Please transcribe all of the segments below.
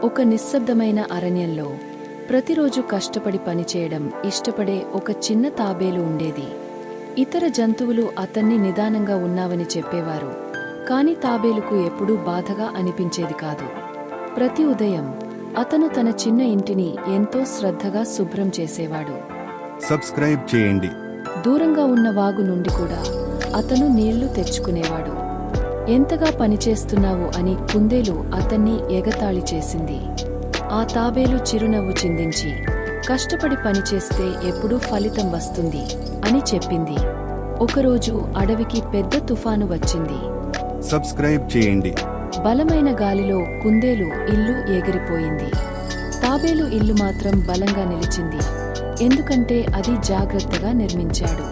ఒక నిశ్శబ్దమైన అరణ్యంలో ప్రతిరోజు కష్టపడి పనిచేయడం ఇష్టపడే ఒక చిన్న తాబేలు ఉండేది. ఇతర జంతువులు అతన్ని నిదానంగా ఉన్నావని చెప్పేవారు, కాని తాబేలుకు ఎప్పుడూ బాధగా అనిపించేది కాదు. ప్రతి ఉదయం అతను తన చిన్న ఇంటిని ఎంతో శ్రద్ధగా శుభ్రం చేసేవాడు. సబ్స్క్రైబ్ చేయండి. దూరంగా ఉన్న వాగు నుండి కూడా అతను నీళ్లు తెచ్చుకునేవాడు. ఎంతగా పనిచేస్తున్నావు అని కుందేలు అతన్ని ఎగతాళి చేసింది. ఆ తాబేలు చిరునవ్వు చిందించి, కష్టపడి పనిచేస్తే ఎప్పుడూ ఫలితం వస్తుంది అని చెప్పింది. ఒకరోజు అడవికి పెద్ద తుఫాను వచ్చింది. సబ్స్క్రైబ్ చేయండి. బలమైన గాలిలో కుందేలు ఇల్లు ఎగిరిపోయింది. తాబేలు ఇల్లు మాత్రం బలంగా నిలిచింది, ఎందుకంటే అది జాగ్రత్తగా నిర్మించాడు.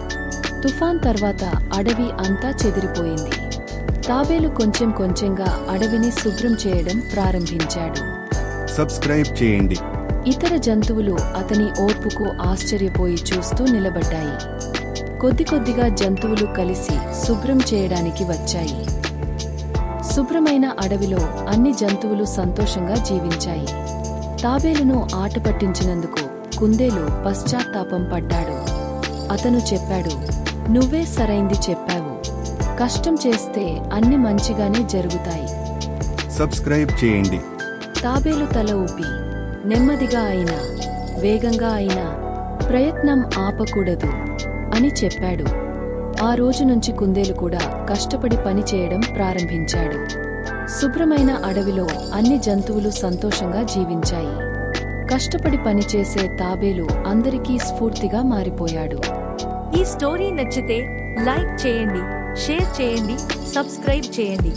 తుఫాన్ తర్వాత అడవి అంతా చెదిరిపోయింది. తాబేలు కొంచెం కొంచెంగా అడవిని శుభ్రం చేయడం ప్రారంభించాడు. సబ్స్క్రైబ్ చేయండి. ఇతర జంతువులు అతని ఓర్పుకు ఆశ్చర్యపోయి చూస్తూ నిలబడ్డాయి. కొద్ది కొద్దిగా జంతువులు కలిసి శుభ్రం చేయడానికి వచ్చాయి. శుభ్రమైన అడవిలో అన్ని జంతువులు సంతోషంగా జీవించాయి. తాబేలును ఆట పట్టించినందుకు కుందేలు పశ్చాత్తాపం పడ్డాడు. అతను చెప్పాడు, నువ్వే సరైంది చెప్పావు. కష్టం చేస్తే అన్ని మంచిగానే జరుగుతాయి. సబ్స్క్రైబ్ చేయండి. తాబేలు తల ఊపి, నెమ్మదిగా అయినా వేగంగా అయినా ప్రయత్నం ఆపకూడదు అని చెప్పాడు. ఆ రోజు నుంచి కుందేలు కూడా కష్టపడి పని చేయడం ప్రారంభించాడు. శుభ్రమైన అడవిలో అన్ని జంతువులు సంతోషంగా జీవించాయి. కష్టపడి పనిచేసే తాబేలు అందరికీ స్ఫూర్తిగా మారిపోయాడు. ఈ స్టోరీ నచ్చితే లైక్ చేయండి, షేర్ చేయండి, సబ్స్క్రైబ్ చేయండి.